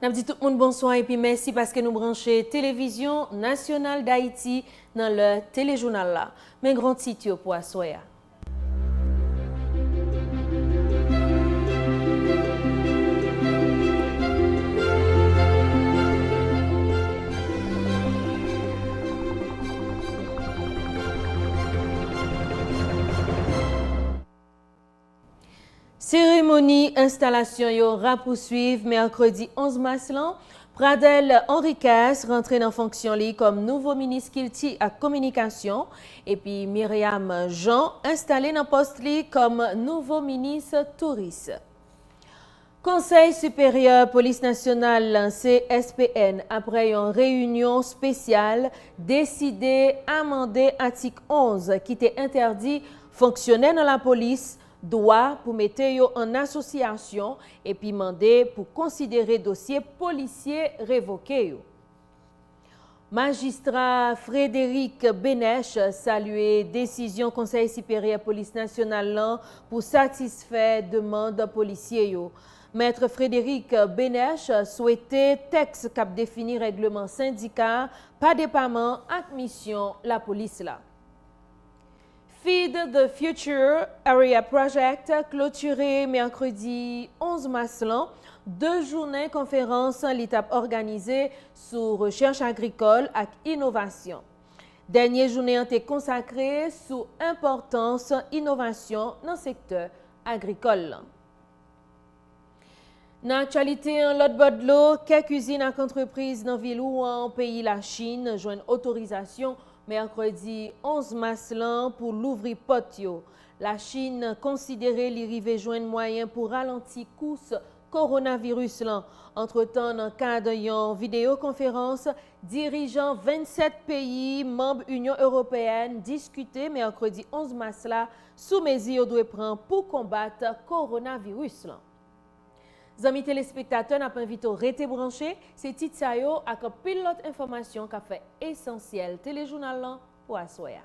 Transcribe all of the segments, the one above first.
N'a dit tout le monde bonsoir et puis merci parce que nous branchons Télévision Nationale d'Haïti dans le téléjournal là. Mais grand titre pour Assoya. Cérémonie installation aura poursuivre mercredi 11 mars là. Pradel Henriquez rentré en fonction comme nouveau ministre Kilti à communication et puis Myriam Jean installé dans poste comme nouveau ministre touriste. Conseil supérieur police nationale CSPN après une réunion spéciale décidé amender article 11 qui était interdit fonctionner dans la police droit pour mettre en association et puis demander pour considérer dossier policier révoqué. Magistrat Frédéric Benèche salué décision Conseil supérieur police nationale pour satisfaire demande policier. Maître Frédéric Benèche souhaitait texte cap définir règlement syndicat par département admission la police là. Feed the Future Area Project clôturé mercredi 11 mars là, 2 journées conférence l'étape organisée sur recherche agricole et innovation. Dernière journée a été consacrée sur importance innovation dans le secteur agricole. Dans l'actualité, l'autre bord de l'eau, quelques usines et entreprises dans la ville ou en pays la Chine joignent autorisation mercredi 11 mars pour l'ouvrir porte. La Chine considérait l'arrivée joindre moyen pour ralentir course coronavirus. Entre-temps, dans le cadre d'une vidéoconférence, dirigeants 27 pays membres Union européenne discutaient mercredi 11 mars sous mesures doivent prendre pour combattre coronavirus. Amis téléspectateurs, n'a pas invité à rester branché. C'est Titsayo avec pilote information qui a fait essentiel téléjournal pour Assoya.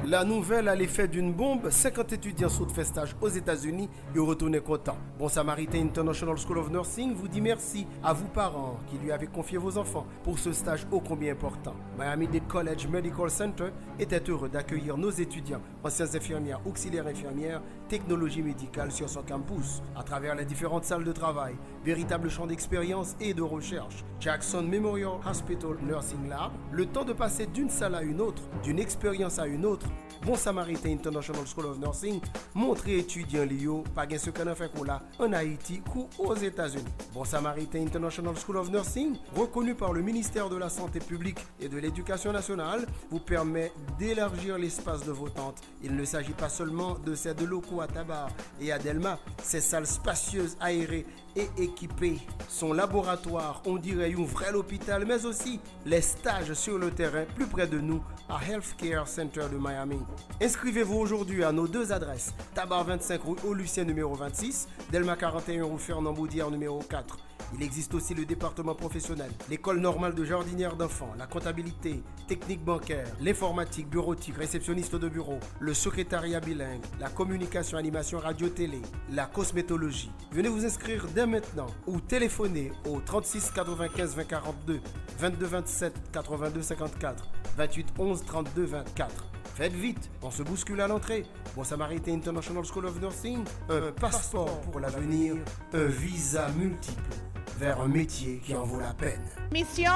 La nouvelle à l'effet d'une bombe, 50 étudiants sautent fait stage aux États-Unis et retournent contents. Bon Samaritain International School of Nursing vous dit merci à vous parents qui lui avez confié vos enfants pour ce stage ô combien important. Miami-Dade College Medical Center était heureux d'accueillir nos étudiants, anciennes infirmières, auxiliaires infirmières, technologie médicale sur son campus, à travers les différentes salles de travail, véritable champ d'expérience et de recherche. Jackson Memorial Hospital Nursing Lab, le temps de passer d'une salle à une autre, d'une expérience à une autre. Bon Samaritain International School of Nursing montre étudiants Lio, pas gain ce qu'on a fait en Haïti ou aux États-Unis. Bon Samaritain International School of Nursing, reconnu par le ministère de la Santé publique et de l'Éducation nationale, vous permet d'élargir l'espace de vos tentes. Il ne s'agit pas seulement de ces deux locaux à Tabar et à Delma, ces salles spacieuses, aérées et équipées. Son laboratoire, on dirait un vrai hôpital, mais aussi les stages sur le terrain plus près de nous à Healthcare Center de Miami. Inscrivez-vous aujourd'hui à nos deux adresses, Tabar 25 rue Au-Lucien numéro 26, Delma 41 rue Fernand Baudière numéro 4. Il existe aussi le département professionnel, l'école normale de jardinière d'enfants, la comptabilité, technique bancaire, l'informatique, bureautique, réceptionniste de bureau, le secrétariat bilingue, la communication, animation radio-télé, la cosmétologie. Venez vous inscrire dès maintenant ou téléphonez au 36 95 20 42, 22 27 82 54, 28 11 32 24. Faites vite, on se bouscule à l'entrée. Bon Samaritain International School of Nursing, un passeport pour l'avenir, un visa multiple vers un métier qui en vaut la peine. Mission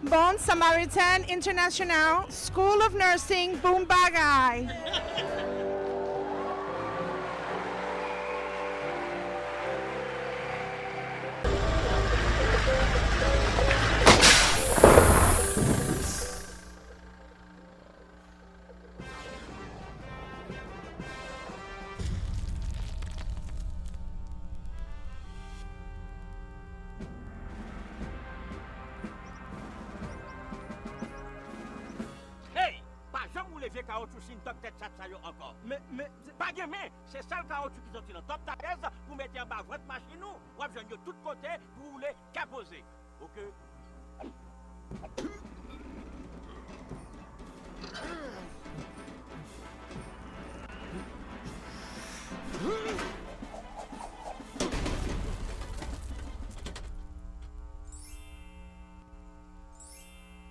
Bon Samaritan International School of Nursing Boombagay. caoutchouc sin top tête ça yo encore. Mais pas de main, c'est ça le caoutchouc qui sorti dans top tête pour mettre en bas votre machine nous, ou besoin de tout côté pour les caposer. OK.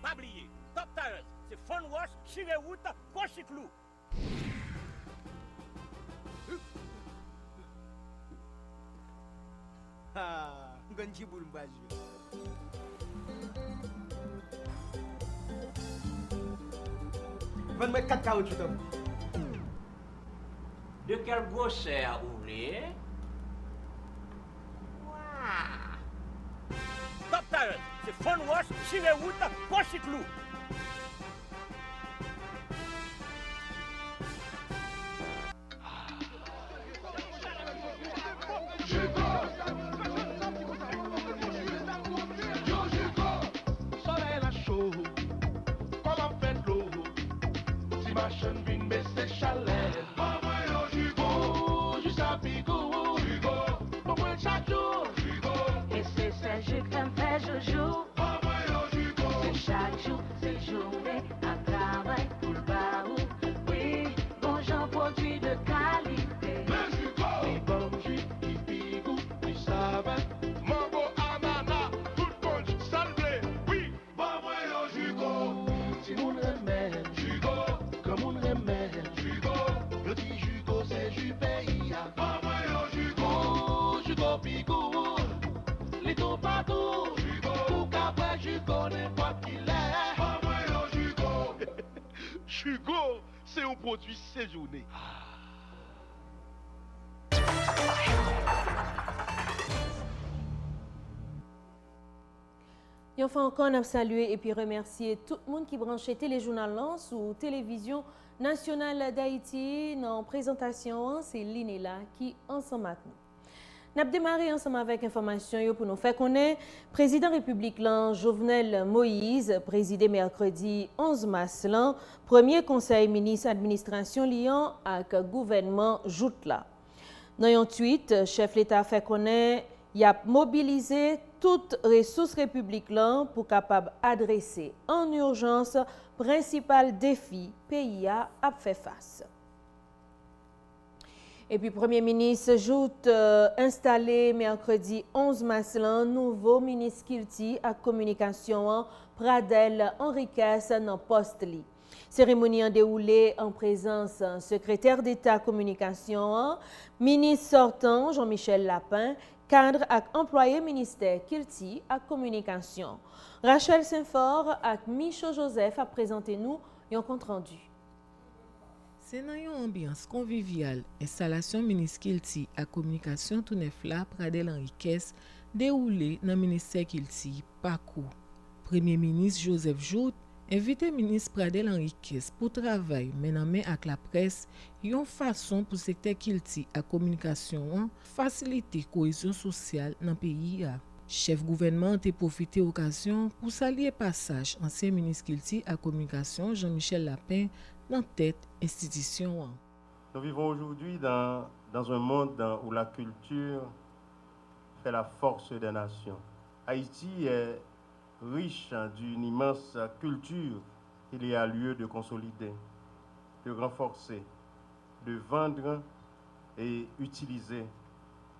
Pas oublier, top tires, c'est fun wash, chire route, coche clou. Ah, ganji boule m'bajou. 24 caoutchouc. De quelle grosseur vous voulez? Top tires, c'est fun wash, chire route, coche clou. Jugo, c'est un produit séjourné. Et enfin encore, on a salué et puis remercier tout le monde qui branchait Téléjournal Lance ou Télévision Nationale d'Haïti. Dans la présentation, c'est Linela qui ensemble avec nous. Nous avons démarré ensemble avec information pour nous faire connaître. Président République Jovenel Moïse, présidé mercredi 11 mars, premier conseil ministre administration liant avec le gouvernement Joutla. Dans un tweet, chef l'État fait connaître qu'il a mobilisé toutes les ressources républicaines pour capable adresser en urgence principal défi pays a fait face. Et puis, Premier ministre Jout installé mercredi 11 mars, nouveau ministre Kilti à communication Pradel Henriquez dans poste li. Cérémonie en déroulé en présence secrétaire d'État communication, ministre sortant Jean-Michel Lapin, cadre et employé ministère Kilti à communication. Rachel Saint-Fort et Micho Joseph a présenté nous un compte rendu. C'est dans une ambiance conviviale, installation ministre Kilti à communication tout neuf là, Pradel Henriquez, déroulée dans le ministère Kilti, Pakou. Premier ministre Joseph Jout, invité ministre Pradel Henriquez pour travailler main en main avec la presse, une façon pour le secteur Kilti à communication faciliter la cohésion sociale dans le pays. Chef gouvernement a profité de l'occasion pour saluer passage ancien ministre Kilti à communication Jean-Michel Lapin dans tête institution. Nous vivons aujourd'hui dans un monde où la culture fait la force des nations. Haïti est riche d'une immense culture qu'il y a lieu de consolider, de renforcer, de vendre et utiliser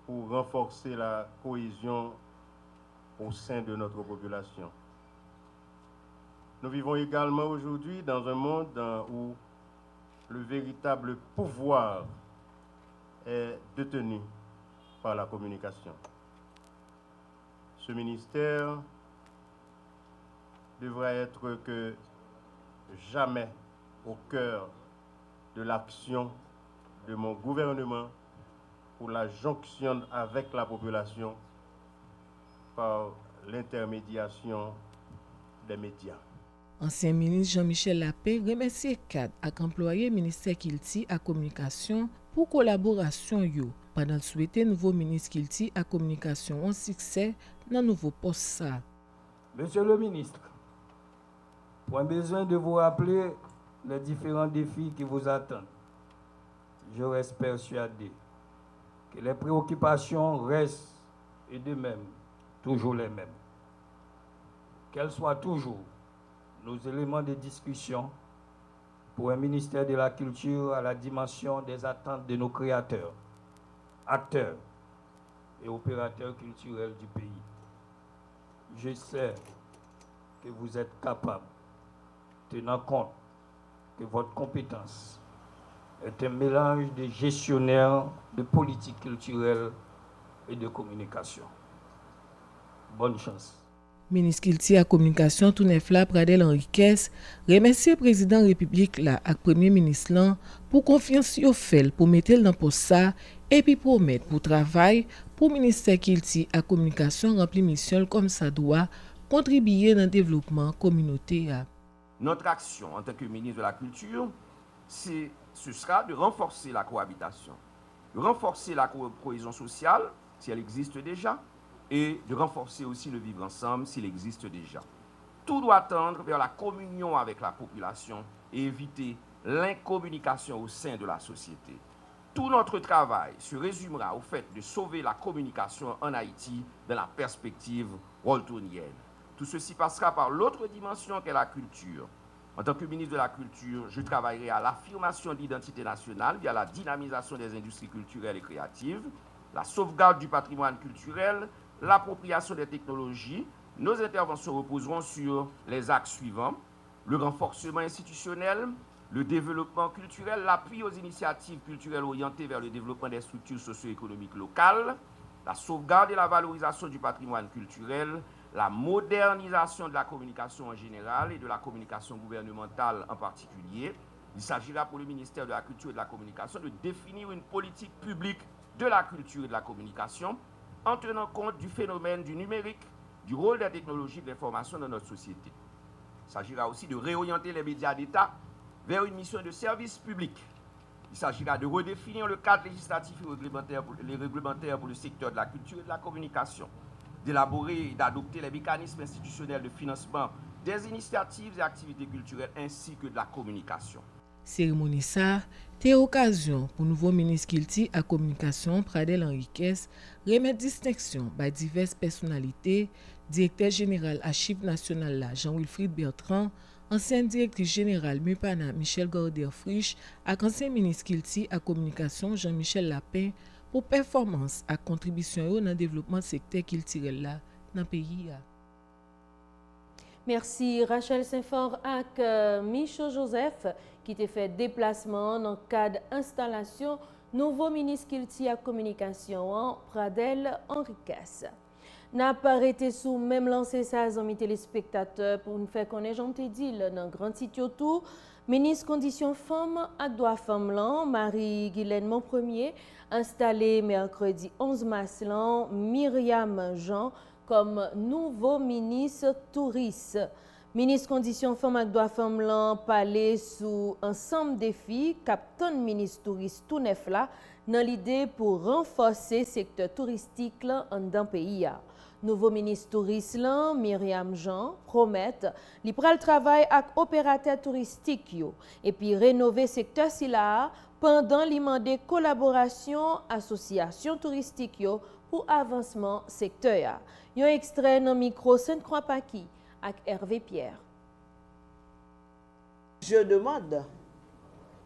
pour renforcer la cohésion au sein de notre population. Nous vivons également aujourd'hui dans un monde où le véritable pouvoir est détenu par la communication. Ce ministère devrait être que jamais au cœur de l'action de mon gouvernement pour la jonction avec la population par l'intermédiation des médias. Ancien ministre Jean-Michel Lapin remercie cadre et employé ministère Kilti à communication pour collaboration yo pendant souhaiter nouveau ministre Kilti à communication un succès dans nouveau poste ça. Monsieur le ministre, on a besoin de vous rappeler les différents défis qui vous attendent, je reste persuadé que les préoccupations restent et de même toujours les mêmes. Quels soient toujours nos éléments de discussion pour un ministère de la Culture à la dimension des attentes de nos créateurs, acteurs et opérateurs culturels du pays. Je sais que vous êtes capables, tenant compte que votre compétence est un mélange de gestionnaire, de politique culturelle et de communication. Bonne chance. Ministre Kilti à communication tout neuf là Pradel Henriquez remercie le président République là ak premier ministre lan pour confiance yo fait pour mettre dans poste ça et puis promettre pour travail pour ministère Kilti à communication rempli mission comme ça doit contribuer dans le développement communautaire. Notre action en tant que ministre de la Culture, ce sera de renforcer la cohabitation, de renforcer la cohésion sociale, si elle existe déjà, et de renforcer aussi le vivre ensemble, s'il existe déjà. Tout doit tendre vers la communion avec la population et éviter l'incommunication au sein de la société. Tout notre travail se résumera au fait de sauver la communication en Haïti dans la perspective waltonienne. Tout ceci passera par l'autre dimension qu'est la culture. En tant que ministre de la Culture, je travaillerai à l'affirmation de l'identité nationale via la dynamisation des industries culturelles et créatives, la sauvegarde du patrimoine culturel, l'appropriation des technologies. Nos interventions reposeront sur les axes suivants: le renforcement institutionnel, le développement culturel, l'appui aux initiatives culturelles orientées vers le développement des structures socio-économiques locales, la sauvegarde et la valorisation du patrimoine culturel, la modernisation de la communication en général et de la communication gouvernementale en particulier. Il s'agira pour le ministère de la Culture et de la Communication de définir une politique publique de la culture et de la communication en tenant compte du phénomène du numérique, du rôle des technologies de l'information dans notre société. Il s'agira aussi de réorienter les médias d'État vers une mission de service public. Il s'agira de redéfinir le cadre législatif et réglementaire pour le secteur de la culture et de la communication, d'élaborer et d'adopter les mécanismes institutionnels de financement des initiatives et activités culturelles ainsi que de la communication. Cérémonie ça, t'es occasion pour nouveau ministre Kilti à communication Pradel Henriquez remettre distinction par diverses personnalités, directeur général Archives nationales là Jean-Wilfried Bertrand, ancienne directrice générale MUPANA Michel Gorder-Frisch ak ancien ministre Kilti à communication Jean-Michel Lapin pour performance et contribution dans le développement secteur culturel là dans le pays. Merci Rachel Saint-Fort et Micho Joseph qui t'a fait déplacement dans le cadre d'installation nouveau ministre Kilti à communication Pradel Henriquez. N'a pas arrêté sous même lancé ça amis téléspectateurs pour nous faire connaître j'en t'ai dit dans grand site tout ministre condition femme et droit femme lan Marie-Guylaine Montpremier installé mercredi 11 mars lan Myriam Jean comme nouveau ministre touriste. Ministre condition femme et droit femme lan parler sous ensemble défis captain ministre touriste tout neuf là dans l'idée pour renforcer secteur touristique là dans pays. Nouveau ministre touriste là, Myriam Jean promet li pral travail avec opérateur touristique yo et puis rénover secteur si là pendant li mandé collaboration association touristique yo pour avancement secteur. Yon extrait dans micro Sainte-Croix Paki avec Hervé Pierre. Je demande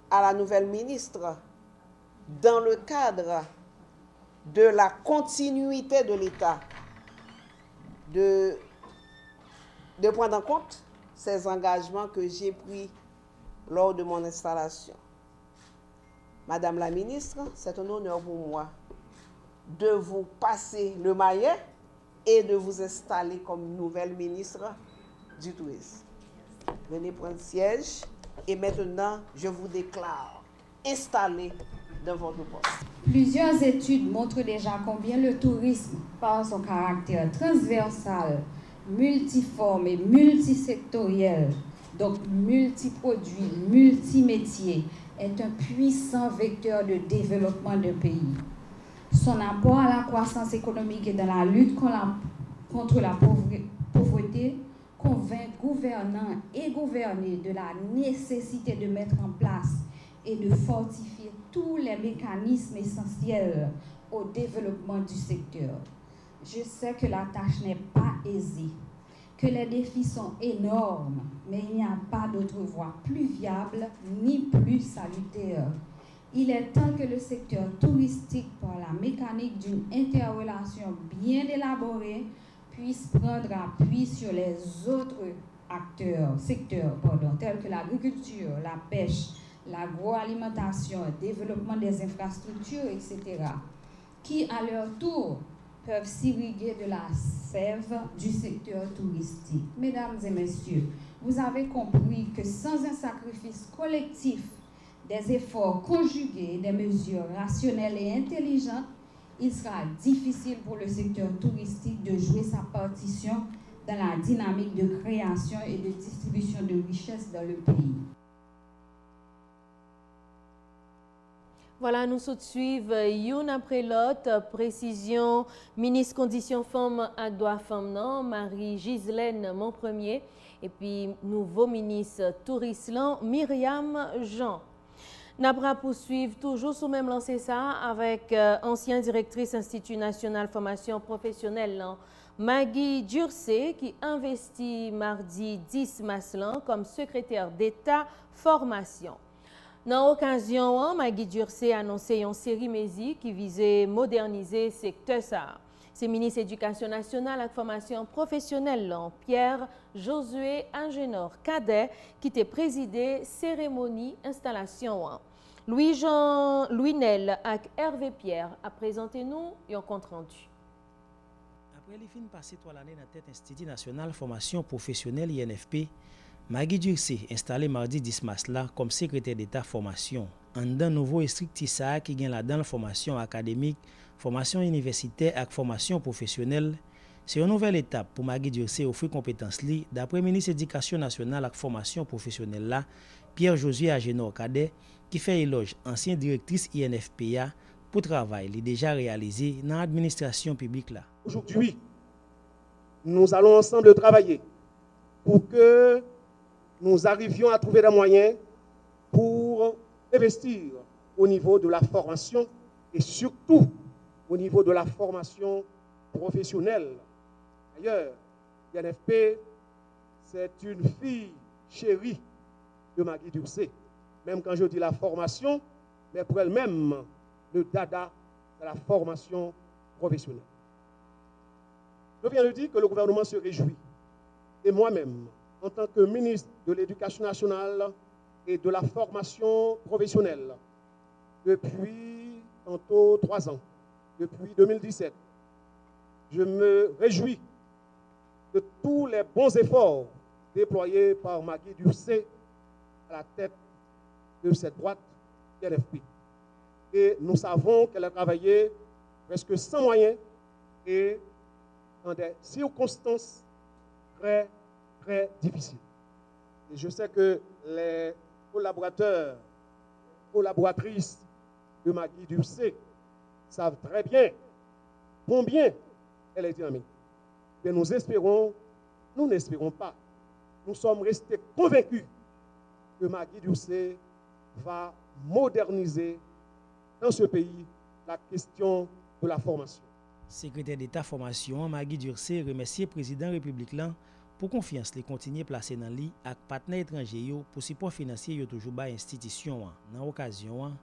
à la nouvelle ministre, dans le cadre de la continuité de l'État, de prendre en compte ces engagements que j'ai pris lors de mon installation. Madame la ministre, c'est un honneur pour moi de vous passer le maillet et de vous installer comme nouvelle ministre du tourisme. Venez prendre siège et maintenant je vous déclare installé dans votre poste. Plusieurs études montrent déjà combien le tourisme, par son caractère transversal, multiforme et multisectoriel, donc multiproduit, multimétier, est un puissant vecteur de développement d'un pays. Son apport à la croissance économique et dans la lutte contre la pauvreté convaincre gouvernants et gouvernés de la nécessité de mettre en place et de fortifier tous les mécanismes essentiels au développement du secteur. Je sais que la tâche n'est pas aisée, que les défis sont énormes, mais il n'y a pas d'autre voie plus viable ni plus salutaire. Il est temps que le secteur touristique, par la mécanique d'une interrelation bien élaborée, puisse prendre appui sur les autres secteurs, tels que l'agriculture, la pêche, l'agroalimentation, le développement des infrastructures, etc., qui, à leur tour, peuvent s'irriguer de la sève du secteur touristique. Mesdames et messieurs, vous avez compris que sans un sacrifice collectif, des efforts conjugués, des mesures rationnelles et intelligentes, il sera difficile pour le secteur touristique de jouer sa partition dans la dynamique de création et de distribution de richesses dans le pays. Voilà, nous suivons une après l'autre. Précision, ministre Conditions Femmes et Droits Femmes, Marie-Gislaine Montpremier, et puis nouveau ministre Tourisme, Myriam Jean. Nous allons poursuivre toujours sous même lancé ça avec ancienne directrice Institut National Formation Professionnelle, Maggie Durcé, qui investit mardi 10 mars comme secrétaire d'État formation. Dans l'occasion, Maggie Durcé a annoncé une série mesures qui visait moderniser le secteur ça. C'est le ministre de l'Éducation nationale et de la formation professionnelle, Pierre Josué Ingénor Cadet, qui a présidé la cérémonie installation. Louis-Jean Louinel et Hervé Pierre a présenté nous un compte rendu. Après les fins passées 3 années dans la tête Institut national formation professionnelle INFP, Maggie Durcé installé mardi 10 mars là comme secrétaire d'État formation. En d'un nouveau instructissa qui gagne là-dedans la formation académique, formation universitaire et formation professionnelle, c'est une nouvelle étape pour Maggie Durcé offrir compétences li d'après ministre de l'Éducation nationale et formation professionnelle là, Pierre Josué Ingénor Cadet, qui fait éloge ancienne directrice INFPA pour travail li déjà réalisé dans l'administration publique là. Aujourd'hui, nous allons ensemble travailler pour que nous arrivions à trouver des moyens pour investir au niveau de la formation et surtout au niveau de la formation professionnelle. D'ailleurs, l'INFP, c'est une fille chérie de Maggie Durcé. Même quand je dis la formation, mais pour elle-même, le dada de la formation professionnelle. Je viens de dire que le gouvernement se réjouit. Et moi-même, en tant que ministre de l'Éducation nationale et de la formation professionnelle, depuis tantôt 3 ans, depuis 2017, je me réjouis de tous les bons efforts déployés par Maggie Durcé à la tête de cette boîte INFP. Et nous savons qu'elle a travaillé presque sans moyens et dans des circonstances très, très difficiles. Et je sais que les collaborateurs, collaboratrices de Maggie Durcé savent très bien combien elle est dynamique. Mais nous n'espérons pas. Nous sommes restés convaincus que Maggie Durcé va moderniser dans ce pays la question de la formation. Secrétaire d'État formation, Maggie Durcé remercie le président républicain pour confiance les continuer placer dans lui avec partenaires étrangers pour support financier yo toujours ba institution. Dans occasion,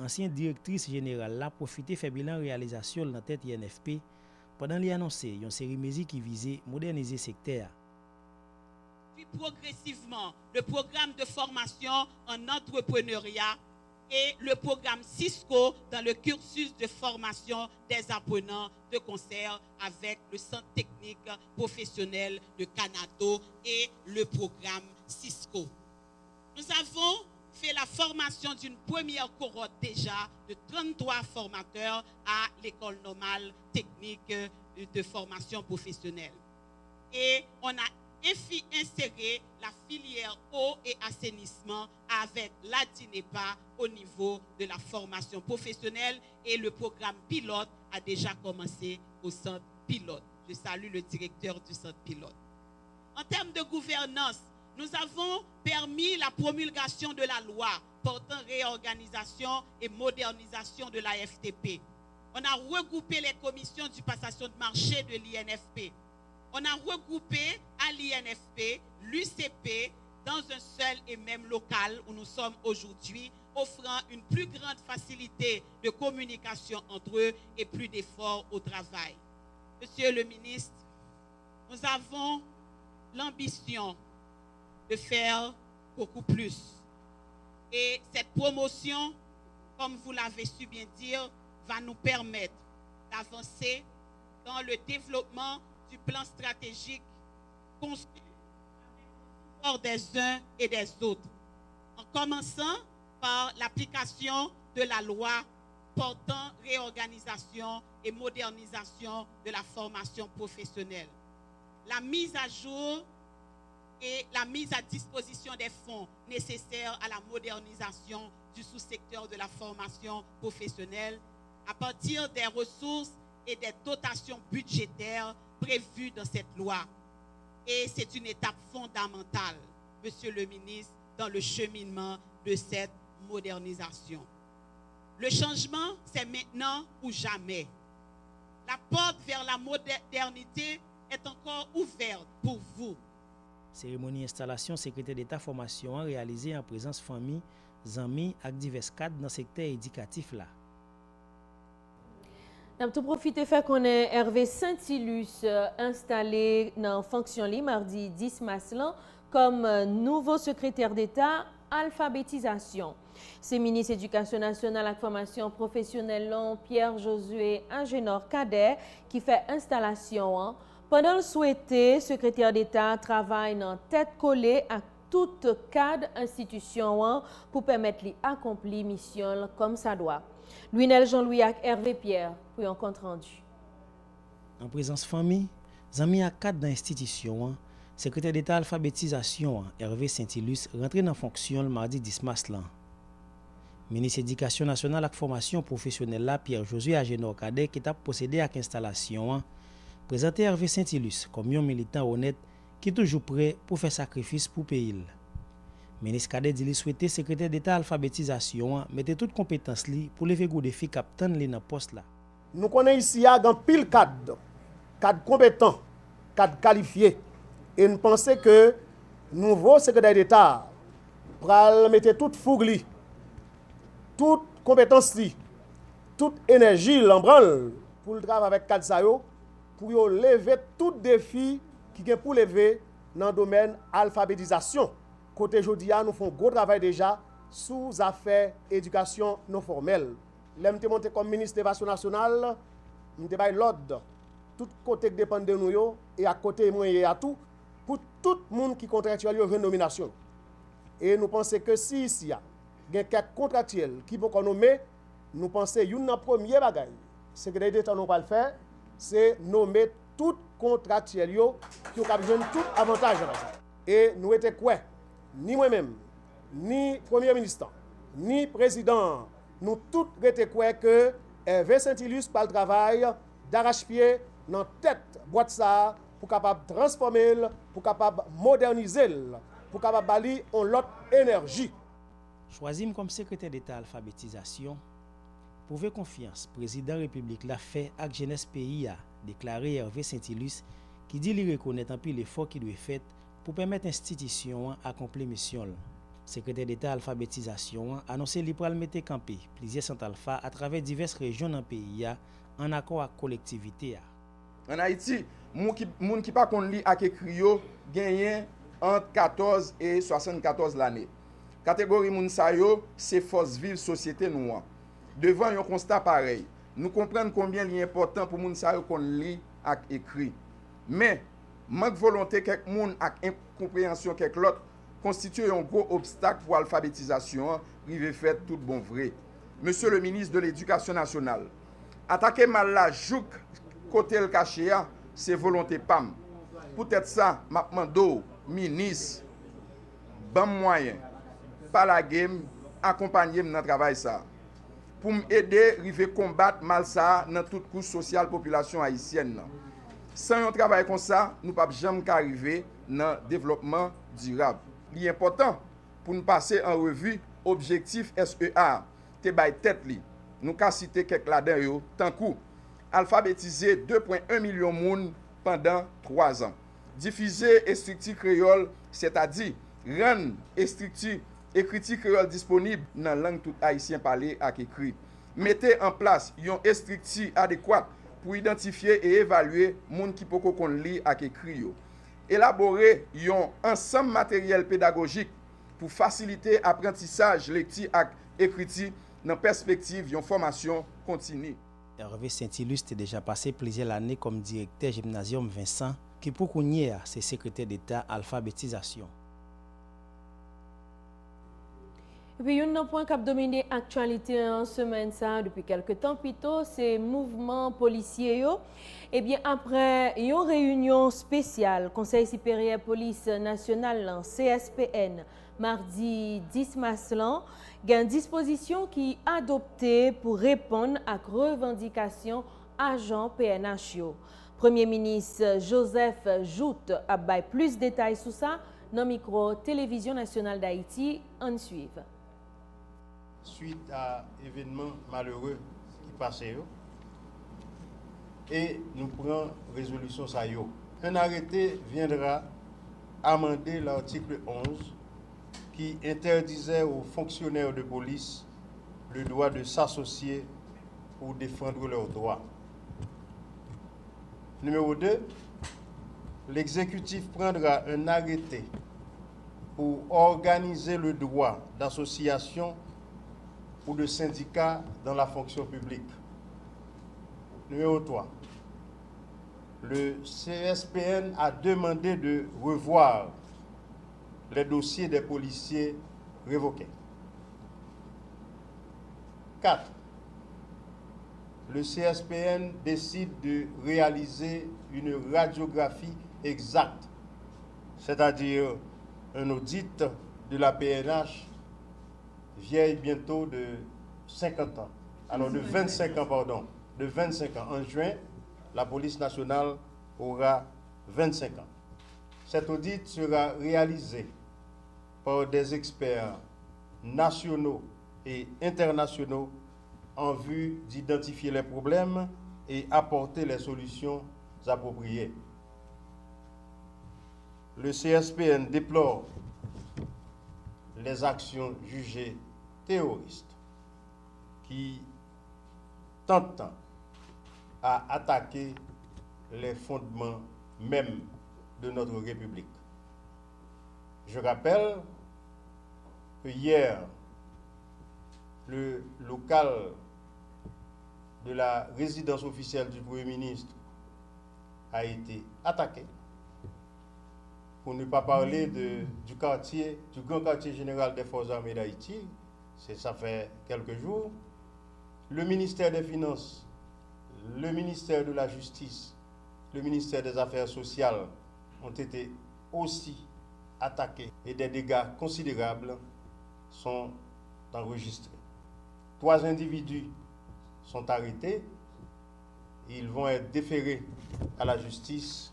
ancienne directrice générale la profité faire bilan réalisation dans tête INFP pendant lui annoncer une série mesures qui visait moderniser secteur. Puis progressivement le programme de formation en entrepreneuriat et le programme Cisco dans le cursus de formation des apprenants de concert avec le Centre technique professionnel de Canado et le programme Cisco. Nous avons fait la formation d'une première cohorte déjà de 33 formateurs à l'école normale technique de formation professionnelle. Et on a insérer la filière eau et assainissement avec la DINEPA au niveau de la formation professionnelle et le programme pilote a déjà commencé au centre pilote. Je salue le directeur du centre pilote. En termes de gouvernance, nous avons permis la promulgation de la loi portant réorganisation et modernisation de la FTP. On a regroupé les commissions du passation de marché de l'INFP. On a regroupé à l'INFP, l'UCP, dans un seul et même local où nous sommes aujourd'hui, offrant une plus grande facilité de communication entre eux et plus d'efforts au travail. Monsieur le ministre, nous avons l'ambition de faire beaucoup plus. Et cette promotion, comme vous l'avez su bien dire, va nous permettre d'avancer dans le développement du plan stratégique conçu des uns et des autres, en commençant par l'application de la loi portant réorganisation et modernisation de la formation professionnelle. La mise à jour et la mise à disposition des fonds nécessaires à la modernisation du sous-secteur de la formation professionnelle à partir des ressources et des dotations budgétaires prévues dans cette loi. Et c'est une étape fondamentale, Monsieur le ministre, dans le cheminement de cette modernisation. Le changement, c'est maintenant ou jamais. La porte vers la modernité est encore ouverte pour vous. Cérémonie installation secrétaire d'État formation réalisée en présence famille, amis et divers cadres dans le secteur éducatif là. Nous avons profité faire qu'on ait Hervé Saint-Ilus installé dans fonction mardi 10 mars comme nouveau secrétaire d'État alphabétisation. C'est ministre éducation nationale et formation professionnelle Pierre-Josué Agénor Cadet qui fait installation. Pendant le souhaité, secrétaire d'État travaille dans tête collée à toute cadre institution pour permettre d'accomplir mission comme ça doit. Louis-Nel Jean-Louis et Hervé Pierre pour un compte rendu. En présence famille, amis à cadre d'institution, secrétaire d'État alphabétisation Hervé Saint-Ilus rentré dans fonction le mardi 10 mars. Ministre éducation nationale et formation professionnelle Pierre-Josué Agénor Cadet qui a procédé à l'installation. Présenté Hervé Saint-Ilus comme un militant honnête qui est toujours prêt pour faire sacrifice pour le pays. Ministre Cadet dit souhaiter secrétaire d'État alphabétisation mettre toutes compétences pour lever le défi captain dans le poste là. Nous connaissons ici un pile cadre compétent, cadre qualifié et nous pensons que nouveau secrétaire d'État va mettre toute fougue, toute compétence, toute énergie en branle pour le travail avec cadre ça pour lever tout défi qui est pour lever dans le domaine alphabétisation. Côté Jodia, nous faisons un gros travail déjà sous affaires éducation non formelle. Là, je monté comme ministre de l'Éducation nationale, je suis l'ordre, tout côté qui dépend de nous, et à côté moi et à tout, pour tout le monde qui contractuel une nomination. Et nous pensons que si ici, il y a quelques contractuels qui vont nommer, nous pensons que une première bagaille, ce que l'État n'a pas le faire, c'est nommer tout contractuel qui ont besoin de tout avantage. Et nous étions quoi? Ni moi-même, ni Premier ministre, ni président, nous tous étions quoi que Hervé Saint-Ilus par le travail d'arrache-pied dans la tête boîte ça pour capable transformer, pour capable moderniser, pour capable bali en l'autre énergie. Choisi comme secrétaire d'État alphabétisation, pouvez confiance, président République l'a fait avec jeunesse pays a déclaré Hervé Saint-Ilus qui dit lui reconnaître en plus l'effort qui doit être fait pour permettre l'institution à accomplir mission. Secrétaire d'État alphabétisation a annoncé qu'il pourra mettre campé plusieurs centres alpha à travers diverses régions dans le pays en accord avec la collectivité. En Haïti, les gens qui ne connaissent pas écrit gagnent entre 14 et 74 l'année. Catégorie Mounsayo, c'est force vive société noire. Devant un constat pareil, nous comprenons combien il est important pour Mounsayo qu'on lit et écrit. Mais manque volonté quelques monde avec incompréhension quelques l'autre constitue un gros obstacle pour l'alphabétisation, rive fait tout bon vrai. Monsieur le ministre de l'Éducation nationale, attaquer mal la jouk côté le caché, c'est volonté PAM. Peut-être ça, m'a demandé ministre, bon moyen, pas la game, accompagner dans le travail ça. Pour m'aider, rive combattre mal ça dans toute couche sociale population haïtienne. Sans un travail comme ça, nous ne pouvons jamais arriver dans le développement durable. Il est important pour nous passer en revue objectif SEA, te bay tête li. Nous ka citer quelques là-dedans yo, tant coup alphabétiser 2,1 millions de monde pendant 3 ans. Diffuser instructif créole, c'est-à-dire rendre instructif écriture créole disponible dans langue tout haïtien parlé ak écrit. Mettez en place un instructif adéquat pour identifier et évaluer moun qui poko kon li ak écrit yo. Élaborer un ensemble matériel pédagogique pour faciliter apprentissage lecture et écriture dans perspective d'une formation continue. Hervé Saint-Illustre a déjà passé plusieurs années comme directeur gymnasium Vincent, qui pour connaître ses secrétaires d'État alphabétisation. Et puis, un point qui a dominé l'actualité en semaine ça depuis quelques temps plutôt, c'est mouvement policier. Eh bien, après une réunion spéciale, Conseil supérieur police nationale, CSPN, mardi 10 mars, il y a une disposition qui est adoptée pour répondre à revendications agents PNH. Premier ministre Joseph Joute a baillé plus de détails sur ça dans le micro Télévision nationale d'Haïti. En suivre. Suite à événements malheureux qui passaient, et nous prenons résolution ça yo. Un arrêté viendra amender l'article 11 qui interdisait aux fonctionnaires de police le droit de s'associer pour défendre leurs droits. Numéro 2, l'exécutif prendra un arrêté pour organiser le droit d'association ou de syndicat dans la fonction publique. Numéro 3, le CSPN a demandé de revoir les dossiers des policiers révoqués. 4. Le CSPN décide de réaliser une radiographie exacte, c'est-à-dire un audit de la PNH vieille bientôt de 50 ans. Alors de 25 ans, pardon. De 25 ans. En juin, la police nationale aura 25 ans. Cet audit sera réalisé par des experts nationaux et internationaux en vue d'identifier les problèmes et apporter les solutions appropriées. Le CSPN déplore les actions jugées terroristes qui tentent à attaquer les fondements même de notre République. Je rappelle que hier, le local de la résidence officielle du Premier ministre a été attaqué. Pour ne pas parler du quartier, du grand quartier général des Forces armées d'Haïti, ça fait quelques jours. Le ministère des Finances, le ministère de la Justice, le ministère des Affaires sociales ont été aussi attaqués et des dégâts considérables sont enregistrés. 3 individus sont arrêtés. Ils vont être déférés à la justice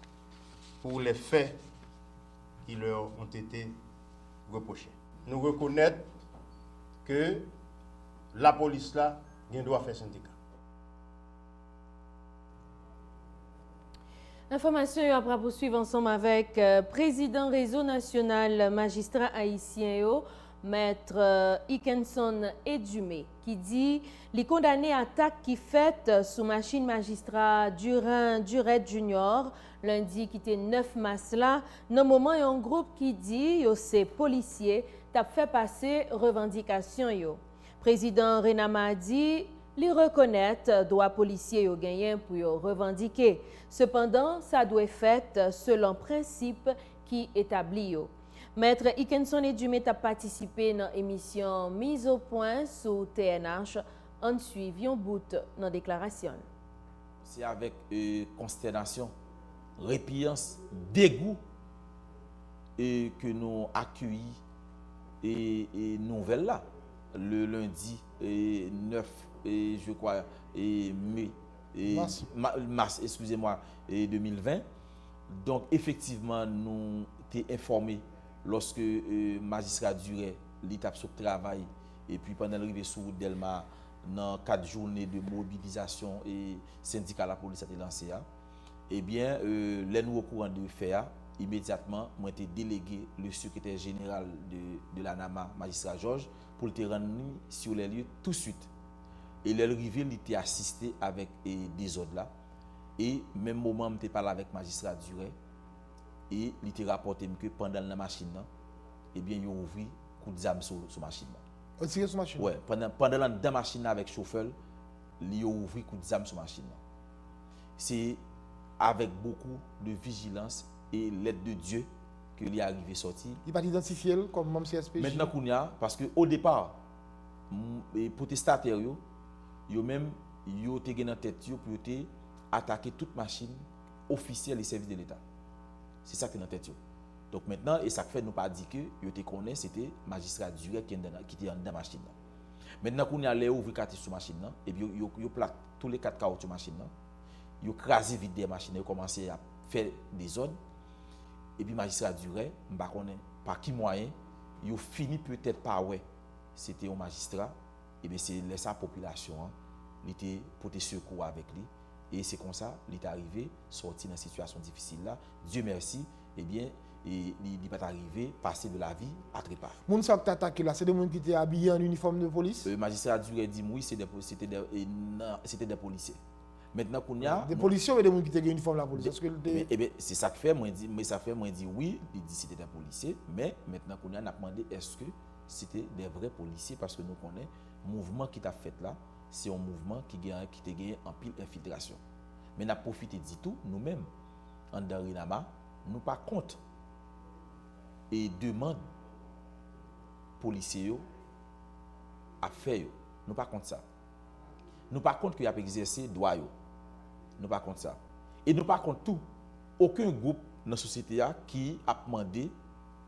pour les faits qui leur ont été reprochés. Nous reconnaissons que la police là, doit faire syndicat. Information après poursuivre ensemble avec président réseau national magistrat haïtien Maître Ikenson Edumé qui dit les condamnés attaque qui fait sous machine magistrat Duret Junior lundi qui était 9 mars là dans moment un groupe qui dit yo c'est policier t'a fait passer revendication yo. Président Renama dit li reconnaître droit policier yo gagné pour yo revendiquer. Cependant, ça doit être fait selon principe qui établi yo. Maître Ikenson Edumé a participé dans l'émission Mise au point sur TNH en suivant bout dans la déclaration. C'est avec consternation, répugnance, dégoût que nous accueillons et nouvelle là le lundi 9 je crois mai mars excusez-moi 2020. Donc effectivement nous t'es informé lorsque magistrat Duret l'étape sur le travail et puis pendant l'arrivée sur Delma dans 4 journées de mobilisation et syndicat la police a été lancé, eh bien les nouveaux courants de faire immédiatement moi été délégué le secrétaire général de la NAMA magistrat Georges pour te rendre sur les lieux tout de suite. Et l'arrivée il était assisté avec des autres là et même moment m'était parlé avec magistrat Duret et il était rapporté que pendant la machine là eh bien il a ouvert coup d'arme sur machine là. On tire sur machine. Ouais, pendant la machine avec chauffeur, il a ouvert coup d'arme sur machine là. C'est avec beaucoup de vigilance et l'aide de Dieu que il est arrivé sorti. Il va identifier comme membre CSPJ. Maintenant qu'on y a parce que au départ les protestataires yo même yo te gen en tête yo pour te attaquer toute machine officielle et service de l'État. C'est ça qui est dans tête yo. Donc maintenant et ça fait nous pas dire que yo te connaît c'était magistrat Duret qui était dans la machine là. Maintenant qu'on y a les ouvrir carte sur machine là et puis yo plaque tous les 4 caoutchouc machine là. Yo crasé vite des machines et commencé à faire des ordres et puis magistrat Duret m'pa connaît par qui moyen yo fini peut-être par ouais c'était un magistrat et bien c'est sa population il était porté secours avec lui et c'est comme ça il est arrivé sorti dans une situation difficile là Dieu merci et bien il n'est pas arrivé passer de la vie à trépas. Moun sa qui attaqué là c'est des gens qui étaient habillés en uniforme de police. Le magistrat Duret dit oui c'était des policiers. Maintenant qu'on y a des policiers ou des gens qui étaient en uniforme de la police parce que eh bien c'est ça que fait moi dit mais ça fait moi dit oui il dit c'était des policiers mais maintenant qu'on y a demandé est-ce que c'était des vrais policiers parce que nous connaissons le mouvement qui t'a fait là c'est un mouvement qui t'a gagné en pile infiltration mais n'a profité de tout nous-mêmes en Darinama nous pas compte et demande policiers à faire nous pas compte ça nous pas compte qu'il y a exercer droit nous pas compte ça et nous pas compte tout aucun groupe dans la société qui a demandé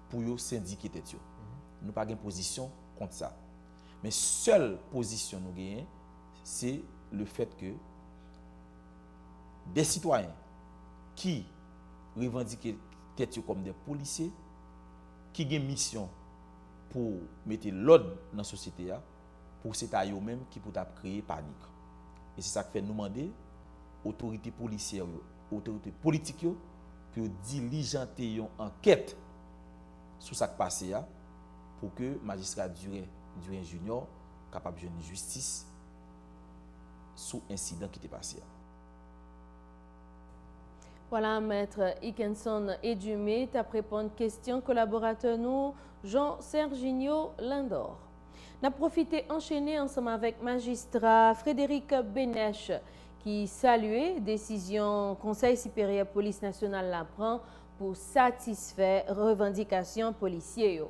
pour yo syndiquer tête yo nous pas gain position contre ça mais seule position nous gain c'est le fait que des citoyens qui revendiquent tête comme des policiers qui ont une mission pour mettre l'ordre dans la société pour c'est à eux-mêmes qui pour créer panique et c'est ça que fait nous demander autorités policières autorités politiques pour diligenter une enquête sur ça qui passe pour que magistrat Duret Junior capable de jouer justice sous incident qui était passé. Voilà, maître Ikenson Edumé, tu as répondu à question collaborateur nous, Jean-Serginho Lindor. Nous avons profité enchaîner ensemble avec magistrat Frédéric Bénèche qui saluait décision Conseil supérieur police nationale la prend pour satisfaire revendications policières.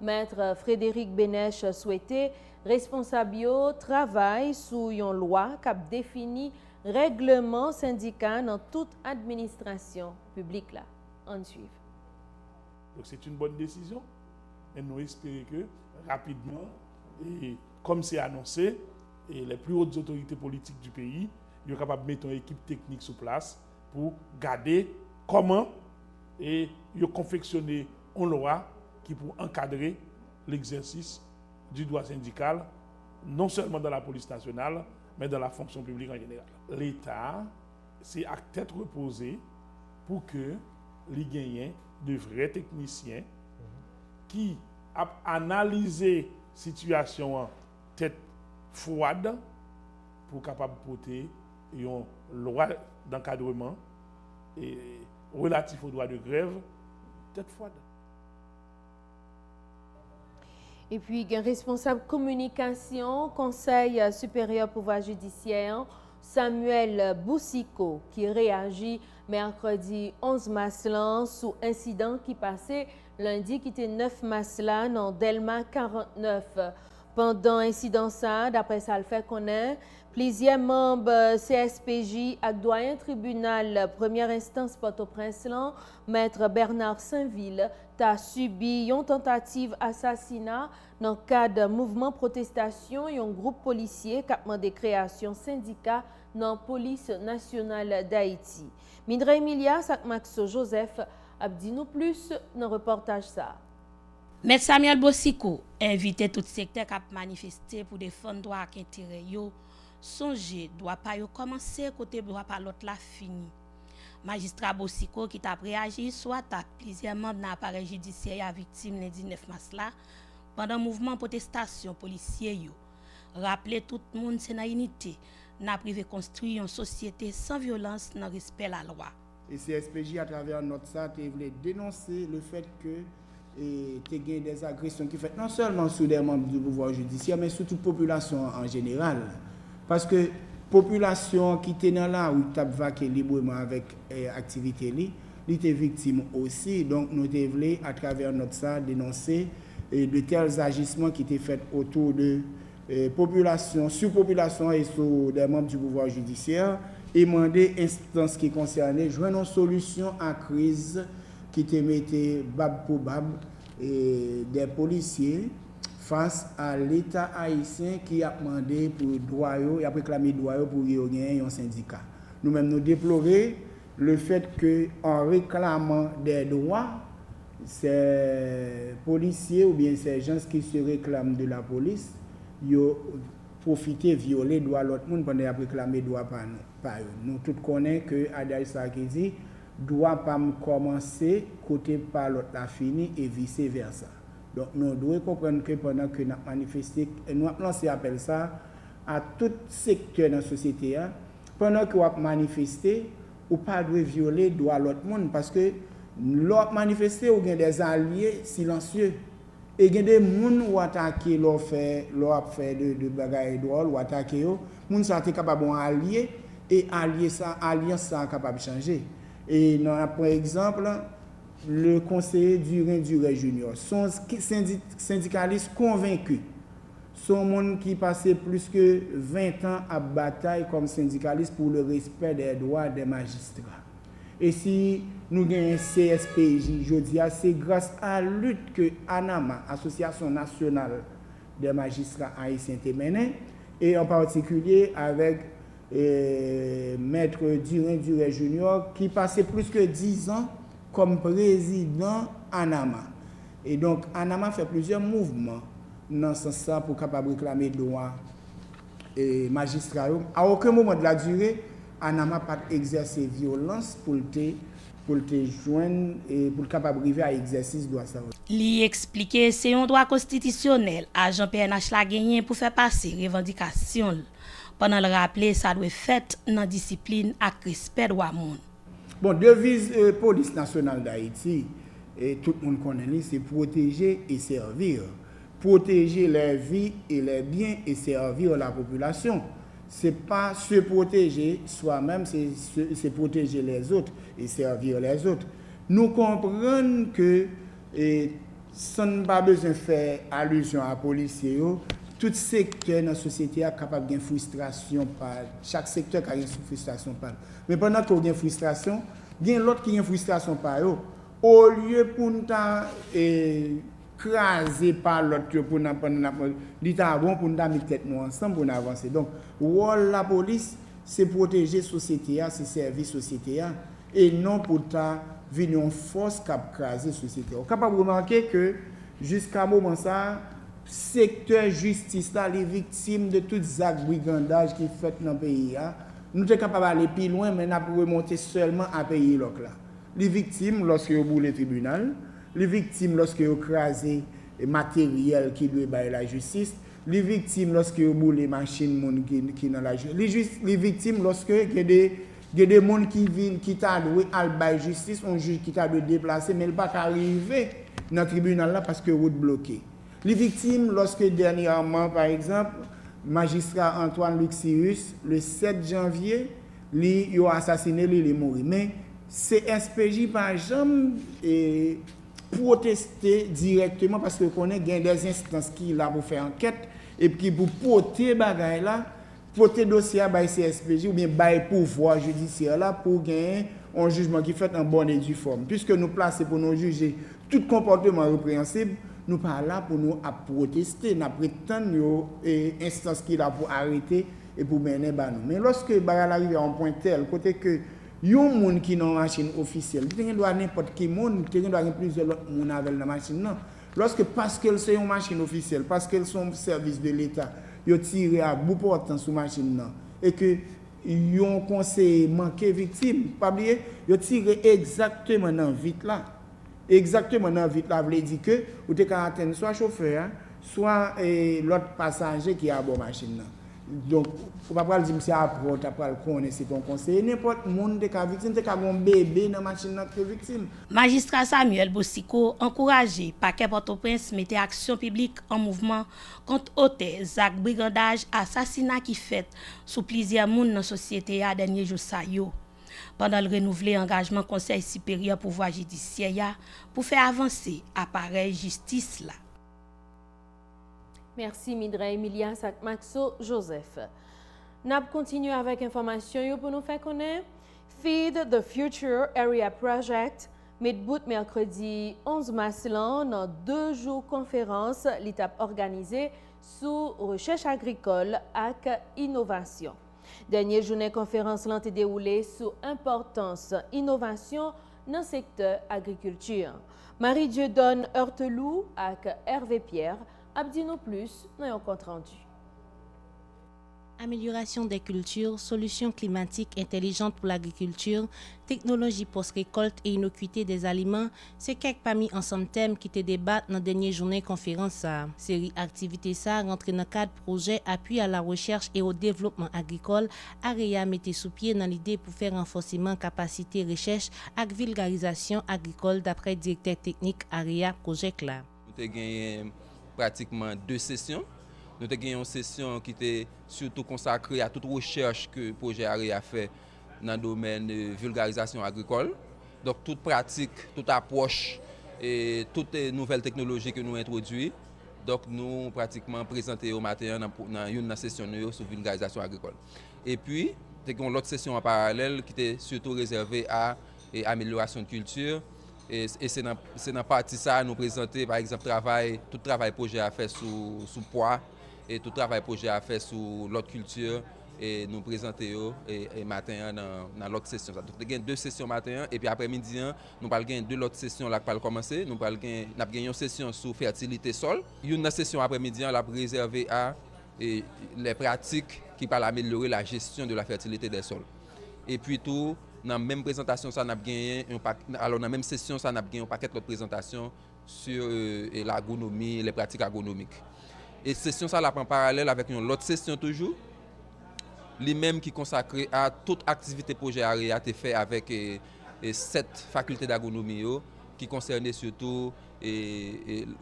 Maître Frédéric Bénèche souhaitait responsable travail sur une loi qui définit règlement syndical dans toute administration publique là. On suit. Donc c'est une bonne décision et nous espérons que rapidement et comme c'est annoncé et les plus hautes autorités politiques du pays sont capables de mettre une équipe technique sur place pour garder comment et confectionner une loi qui pour encadrer l'exercice du droit syndical non seulement dans la police nationale mais dans la fonction publique en général. L'État, c'est à tête reposée pour que les gagnants de vrais techniciens qui ont analysé la situation en tête froide pour capable porter une loi d'encadrement et relatif au droit de grève tête froide. Et puis, il y a un responsable communication, Conseil supérieur pouvoir judiciaire, Samuel Boussiko, qui réagit mercredi 11 mars sous incident qui passait lundi, qui était 9 mars dans Delma 49. Pendant incident ça, d'après ça le fait connaître, plusieurs membres CSPJ et doyen tribunal première instance Port-au-Prince, maître Bernard Saint-Ville, a subi une tentative assassinat dans le cadre de mouvement protestation et un groupe policier qui a demandé création syndicat dans la police nationale d'Haïti. Mindra Emilia, Max Joseph Abdi-nous plus dans le reportage ça. M. Samuel Bossiko invite tout secteur à manifester pour défendre droit et intérêt yo. Songez, doit pas yo commencer côté droit pas l'autre la fini. Magistrat Bossiko qui t'a réagi soit à plusieurs membres dans l'appareil judiciaire à victime le 19 mars là pendant mouvement protestation policier yo. Rappeler tout le monde c'est dans unité, n'a privé construire une société sans violence dans respect la loi. Et CSPJ à travers notre ça voulait dénoncer le fait que il y a des agressions qui fait non seulement sur des membres du pouvoir judiciaire, mais sur toute population en général. Parce que population qui était dans là où t'a vaqué librement avec activité li était victime aussi. Donc nous devons à travers notre ça dénoncer de tels agissements qui étaient faits autour de population, surpopulation et sur des membres du pouvoir judiciaire et demander instances qui concernaient joindre une solution à crise qui te mettait bab pour bab et des policiers face à l'État haïtien qui a demandé pour droit et a réclamé droit pour gagner un syndicat. Nous-mêmes nous déplorons le fait que en réclamant des droits, ces policiers ou bien ces gens qui se réclament de la police, ils profiter violer droit l'autre monde pendant qu'ils réclamer droit par nous. Nous tous connaissons que Adaï Sarkozy doit pas commencer côté par l'autre la fini et vice versa. Donc nous devons comprendre que pendant que nous manifesté, nous avons lancé appel ça à tout secteur dans la société. Pendant que vous manifestez, ou pas de violer droit l'autre monde parce que l'autre manifester ou des alliés silencieux. Et il y a des gens qui attaquent, leur fait de bagailles drôles, ou attaquent, les gens sont capables d'allier et alliance ça capable de changer. Et par exemple, le conseiller Duré Junior, son syndicaliste convaincu, son monde qui passait plus que 20 ans à bataille comme syndicaliste pour le respect des droits des magistrats. Et si nous avons un CSPJ, je dis, c'est grâce à la lutte que ANAMA, Association nationale des magistrats haïtiens, a menée, et en particulier avec Maître Duré Junior, qui passait plus que 10 ans comme président ANAMA. Et donc, ANAMA fait plusieurs mouvements dans ce sens pour capable réclamer droit et magistrats. À aucun moment de la durée, ANAMA n'a pas exercé violence pour te joindre et pour capable arriver à l'exercice de droit. Li expliquer c'est un droit constitutionnel agent PNH la gagné pour faire passer revendication. Pendant le rappeler ça doit fait dans discipline et respect droit monde. Bon, devise police nationale d'Haïti et tout le monde connaît c'est protéger et servir. Protéger les vies et les biens et servir la population. C'est pas se protéger soi-même, c'est protéger les autres et servir les autres. Nous comprenons que ça n'a pas besoin de faire allusion à policiers. Tout secteur dans la société est capable de frustration par chaque secteur a une frustration par. Mais pendant qu'on a une frustration, il y a l'autre qui a une frustration par eux. Au lieu pour nous craser par l'autre pour nous l'État bon pour nous mettre tête nous ensemble pour avancer. Donc rôle la police c'est protéger la société, c'est servir la société et non pour ta venir en force qui craser la société. On est capable de remarquer que jusqu'à moment ça secteur justice là les victimes de toutes les actes brigandage qui fait dans le pays nous sommes capables d'aller plus loin mais n'a pour remonter seulement à pays là. Les victimes lorsque vous boulez le tribunal, les victimes lorsque vous crasez matériel qui doit bailler la justice, les victimes lorsque vous boulez machines qui dans la justice, les victimes lorsque il y a des gens qui viennent qui t'a loué à la justice, un juge qui t'a dû déplacer mais il pas arriver dans le tribunal là parce que route bloquée. Les victimes, lorsque dernièrement, par exemple, magistrat Antoine Luxirius, le 7 janvier, il a assassiné, il est mort. Mais CSPJ, par exemple, protester directement parce que connaît des instances qui là pour faire enquête et qui pour porter bagaille là, porter dossier à CSPJ ou bien bail pouvoir judiciaire là pour gagner un jugement qui fait en bonne et due forme. Puisque nous plaçons pour nous juger tout comportement répréhensible, nous pas là pour nous à protester, nous prétendons et instance qui là pour arrêter et pour mener nous. Mais lorsque bagarre arrive à un point tel côté que yon moun qui nan machine officielle, il doit n'importe qui moun, il doit plusieurs autres moun avec la machine non. Lorsque parce qu'elle c'est une machine officielle, parce qu'elle sont service de l'État, yo tiré à bout portant sur machine non et que yon conseil manqué victime, pas oublier, yo tiré exactement dans vite là. Exactement dans vite là veut dire que ou te ka atteindre soit chauffeur, soit l'autre passager qui a à bord machine là. Donc, faut pas dire monsieur après tu pas le connaître c'est ton conseiller n'importe monde de cas victime te ka bon bébé dans machine là que victime. Magistrat Samuel Bossiko encouragé parquet Port-au-Prince mettait action publique en mouvement contre hôtesse, actes brigandage, assassinat qui fait sous plusieurs monde dans société à dernier jour ça yo. Pendant le renouvelé engagement Conseil supérieur pouvoir judiciaire pour faire avancer appareil justice là. Merci Midra Emilia Maxo Joseph. N'a continué avec information pour nous faire connaître. Feed the Future Area Project met bout mercredi 11 mars dans 2 jours conférence l'étape organisée sous recherche agricole et innovation. Dernière journée conférence l'a été déroulée sous importance innovation dans le secteur agriculture. Marie-Dieudonne Heurtelou et Hervé Pierre abdino plus dans un compte rendu. Amélioration des cultures, solutions climatiques intelligentes pour l'agriculture, technologie post-récolte et innocuité des aliments, c'est quelques parmi ensemble thèmes qui te débattent dans la dernière journée conférence. Série activités ça rentre dans le cadre projet appui à la recherche et au développement agricole. AREA mettait sous pied dans l'idée pour faire renforcement capacité recherche et vulgarisation agricole d'après directeur technique AREA projet là. Nous avons gagné pratiquement 2 sessions. Nous avons gagné une session qui était surtout consacrée à toute recherche que le projet AREA a fait dans le domaine de vulgarisation agricole. Donc toute pratique, toute approche et toutes les nouvelles technologies que nous introduisons. Donc nous pratiquement présenté au matin dans une session sur vulgarisation agricole. Et puis, nous avons l'autre session en parallèle qui était surtout réservée à l'amélioration de culture. Et c'est dans partie ça nous présenter par exemple tout travail projet à faire sous poids et tout travail projet à faire sur l'autre culture et nous présenter et matin dans l'autre session. Donc nous avons 2 sessions matin et puis après-midi nous allons gagner 2 autres sessions là qui va commencer. Nous allons gagner une session sur fertilité sol. Une session après-midi la réservée à les pratiques qui peuvent améliorer la gestion de la fertilité des sols. Et puis tout dans la même présentation, ça n'a gagné alors dans la même session, ça n'a gagné un paquet de présentations sur l'agronomie, les pratiques agronomiques. Et session ça là en parallèle avec une autre session toujours, les mêmes qui consacré à toute activité projet AREA été fait avec 7 facultés d'agronomie qui concernaient surtout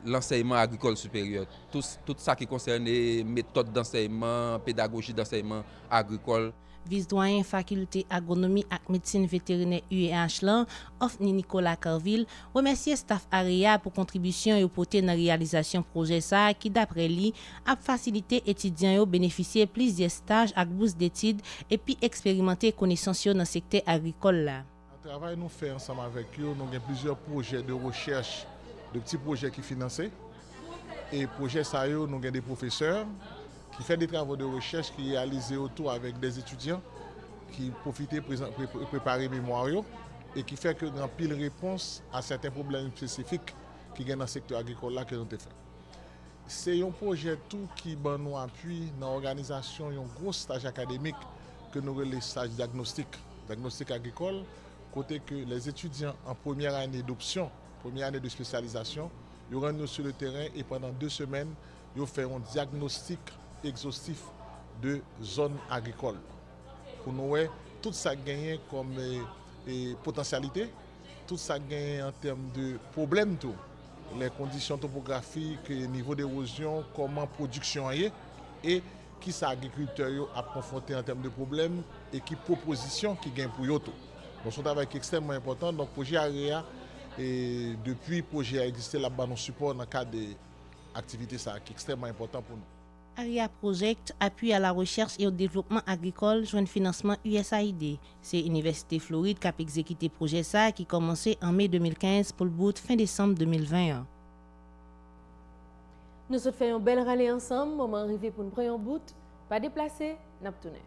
l'enseignement agricole supérieur. Tout ça qui concernait méthodes d'enseignement, pédagogie d'enseignement agricole. Vice-doyen faculté agronomie et médecine vétérinaire UEH lan, Ofni Nicolas Carville, remercier staff AREA pour contribution et porter dans la réalisation projet ça qui d'après lui a facilité étudiants bénéficier plusieurs stages avec bourse d'études et puis expérimenter connaissances dans le secteur agricole là. Le travail nous fait ensemble avec eux, nous avons plusieurs projets de recherche, de petits projets qui financés et projets ça nous avons des professeurs qui fait des travaux de recherche qui réalisés autour avec des étudiants qui profitent de préparer mémoire et qui fait que nous avons pile réponse à certains problèmes spécifiques qui sont dans le secteur agricole là que nous avons fait. C'est un projet tout qui nous appuie dans l'organisation un gros stage académique que nous appelons stage diagnostic agricole, côté que les étudiants en première année d'option, première année de spécialisation, ils rentrent sur le terrain et pendant 2 semaines, ils font un diagnostic exhaustif de zones agricoles. Pour nous, tout ça gagne comme potentialité, tout ça gagne en termes de problèmes, tout. Les conditions topographiques, le niveau d'érosion, comment la production est et qui ça agriculteurs a confronté en termes de problèmes et qui propositions qui gagnent pour eux tout. Donc c'est un travail extrêmement important. Donc projet AREA et depuis le projet a existé là-bas nous support dans le cadre des activités ça qui est extrêmement important pour nous. AREA Project appuie à la recherche et au développement agricole joint financement USAID. C'est l'Université Floride qui a exécuté le projet ça qui commençait en mai 2015 pour le bout fin décembre 2021. Nous souhaitons faire une belle rallye ensemble, moment arrivé pour nous prendre un bout, pas déplacer, n'a pas tourné.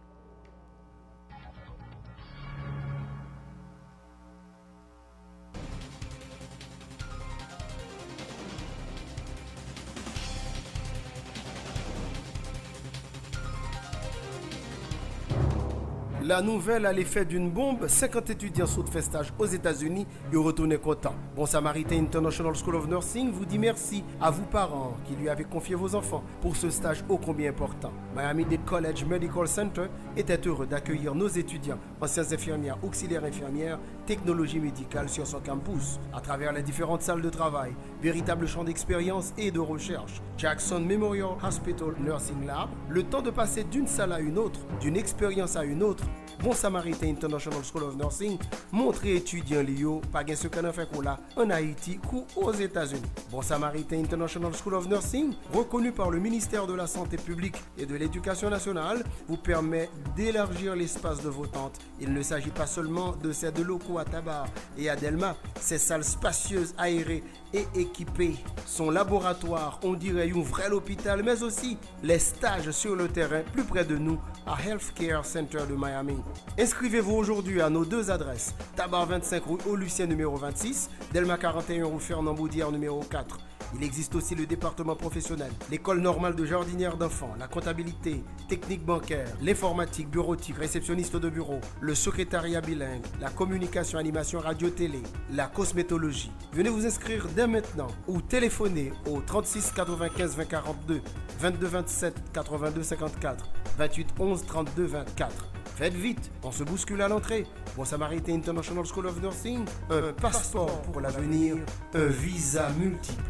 La nouvelle a l'effet d'une bombe. 50 étudiants sautent fait stage aux États-Unis et retournent contents. Bon Samaritain International School of Nursing vous dit merci à vous parents qui lui avez confié vos enfants pour ce stage ô combien important. Miami-Dade College Medical Center était heureux d'accueillir nos étudiants, anciennes infirmières, auxiliaires infirmières, technologie médicale sur son campus, à travers les différentes salles de travail, véritable champ d'expérience et de recherche. Jackson Memorial Hospital Nursing Lab, le temps de passer d'une salle à une autre, d'une expérience à une autre. Bon Samaritain International School of Nursing montre étudiants Lio, pas gain ce qu'on a fait là en Haïti ou aux États-Unis. Bon Samaritain International School of Nursing, reconnu par le ministère de la Santé publique et de l'Éducation nationale, vous permet d'élargir l'espace de vos tentes. Il ne s'agit pas seulement de ces deux locaux à Tabar et à Delma, ces salles spacieuses, aérées et équipées. Son laboratoire, on dirait un vrai hôpital, mais aussi les stages sur le terrain plus près de nous à Healthcare Center de Miami. Inscrivez-vous aujourd'hui à nos deux adresses, Tabar 25 rue Au-Lucien numéro 26, Delma 41 rue Fernand Boudière numéro 4. Il existe aussi le département professionnel, l'école normale de jardinière d'enfants, la comptabilité, technique bancaire, l'informatique, bureautique, réceptionniste de bureau, le secrétariat bilingue, la communication, animation, radio-télé, la cosmétologie. Venez vous inscrire dès maintenant ou téléphonez au 36 95 20 42, 22 27 82 54, 28 11 32 24. Faites vite, on se bouscule à l'entrée. Bon Samaritain International School of Nursing, un passeport pour l'avenir, un visa multiple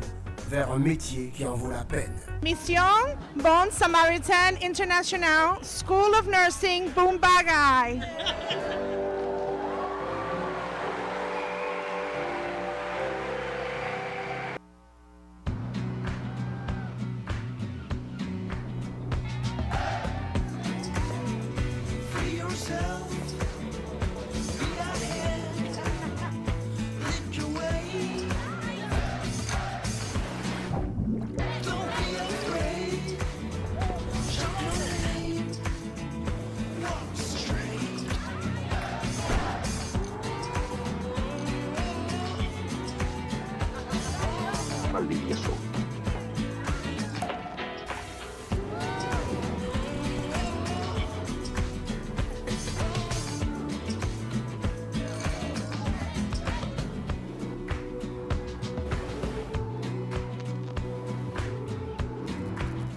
vers un métier qui en vaut la peine. Mission Bon Samaritan International School of Nursing Boombagay.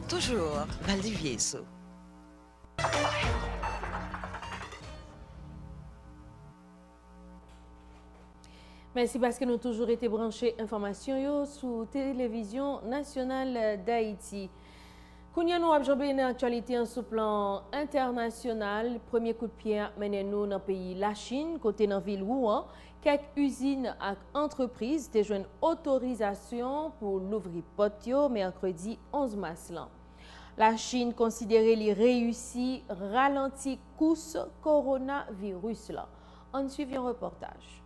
Toujours Valdivieso. Merci parce que nous avons toujours été branchés information sur télévision nationale d'Haïti. Kounia nous avons une actualité en sous plan international. Premier coup de pied mené nous dans le pays la Chine, côté dans la ville Wuhan. Quelques usines et entreprises ont joué une autorisation pour l'ouvrir potio mercredi 11 mars. La Chine considère les réussi ralenti course coronavirus. On suit un reportage.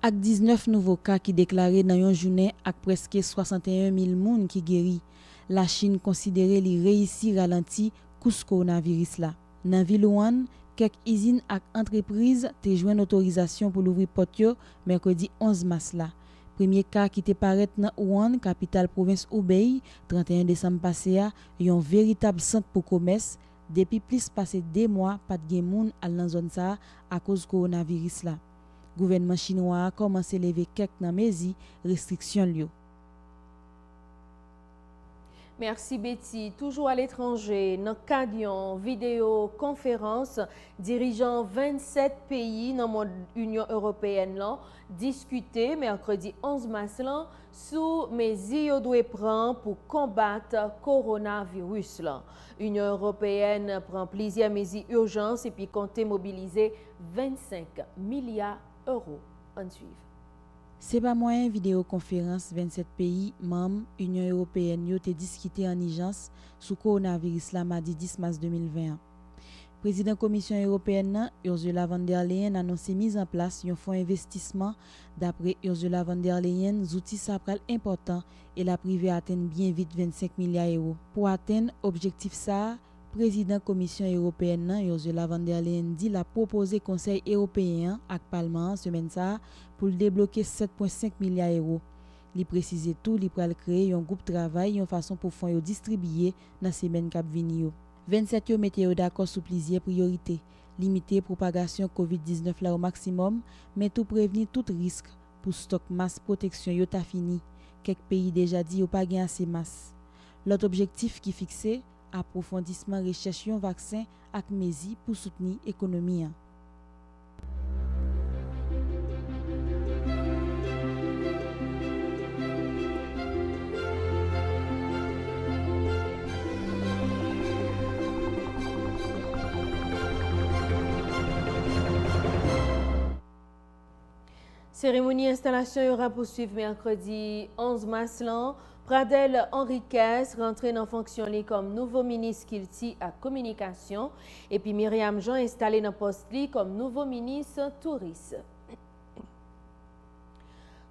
Avec 19 nouveaux cas qui déclarés dans une journée avec presque 61 000 personnes qui guéri, la Chine considère les réussi ralenti course coronavirus là. Dans ville Wuhan, quelques usines et entreprises ont joué une autorisation pour l'ouvrir potio mercredi 11 mars là. Premier cas qui te paraît dans Wuhan, capitale province Hubei, 31 décembre passé, un véritable centre pour commerce. Depuis plus passé 2 mois, pas de monde dans la zone ça à cause du coronavirus là. Le gouvernement chinois a commencé à lever quelques restrictions. Merci Betty. Toujours à l'étranger, dans le cadre d'une vidéoconférence, dirigeant 27 pays dans l'Union européenne discuté mercredi 11 mars sur mesures doivent prendre pour combattre le coronavirus. L'Union européenne prend plusieurs mesures urgentes et puis compte mobiliser 25 milliards d'euros. On suit. C'est pas moyen vidéoconférence 27 pays membres Union européenne ont discuté en urgence sur coronavirus la mardi 10 mars 2021. Président Commission européenne Ursula von der Leyen a annoncé mise en place un fonds investissement. D'après Ursula von der Leyen, outils sapral important et la privée atteint bien vite 25 milliards d'euros. Pour atteindre objectif ça, Président Commission européenne Ursula von der Leyen dit la proposer Conseil européen et Parlement semaine ça pour débloquer 7,5 milliards d'euros. Il précise tout, il pral créer un groupe de travail une façon pour fonds distribuer dans semaine cap vini. 27 yo mettez d'accord sur plusieurs priorités. limiter propagation COVID-19 là au maximum, mais tout prévenir tout risque pour stock masse protection yo ta fini. Quelques pays déjà dit yo pas gen assez masse. L'autre objectif qui fixé, approfondissement recherche yon vaccin ak mezi pour soutenir l'économie. Cérémonie installation aura poursuivre mercredi 11 mars. Pradel Henriquez rentré en fonction comme nouveau ministre Kilti à communication et puis Myriam Jean installé dans poste comme nouveau ministre touriste.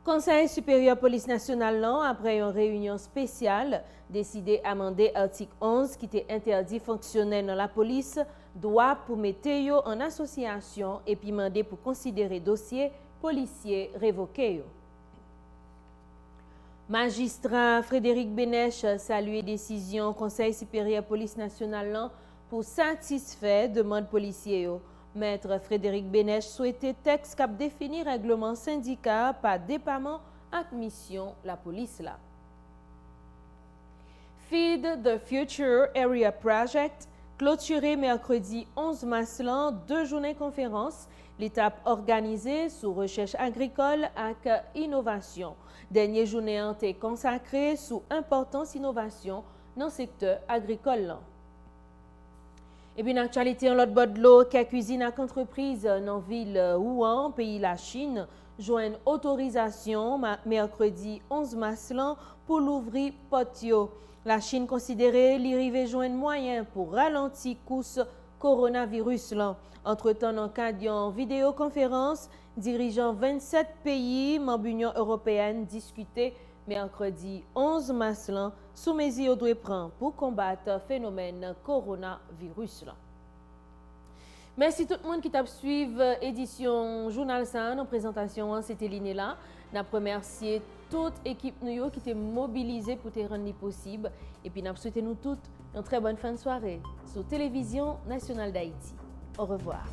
Conseil supérieur police nationale après une réunion spéciale décidé amender article 11 qui était interdit fonctionnaire dans la police doit pour mettre en association et puis demander pour considérer dossier policier révoqué. Magistrat Frédéric Benech salue décision Conseil supérieur police nationale pour satisfaire demande policier. Maître Frédéric Benech souhaitait texte cap définir règlement syndicat par département ak mission la police là. Feed the Future Area Project clôturé mercredi 11 mars 2 journées conférence. L'étape organisée sous recherche agricole ak innovation. Dernière journée a été consacrée sous importance innovation dans le secteur agricole. Et puis, dans l'actualité, en l'autre bord de l'eau, quelques usines à entreprises dans la ville Wuhan, pays la Chine, joignent autorisation mercredi 11 mars pour l'ouvrir potio. La Chine considérait l'arrivée joindre moyen pour ralentir course coronavirus. Entre-temps, dans le cadre d'une vidéoconférence, dirigeants 27 pays membres de l'Union européenne discutaient mercredi 11 mars sous mesures doit prendre pour combattre le phénomène coronavirus. Merci tout le monde qui t'a suivi édition Journal San en présentation c'était Linela. Nous remercier toute équipe nous qui était mobilisée pour te rendre possible et puis nous souhaitons nous toutes une très bonne fin de soirée sur Télévision nationale d'Haïti. Au revoir.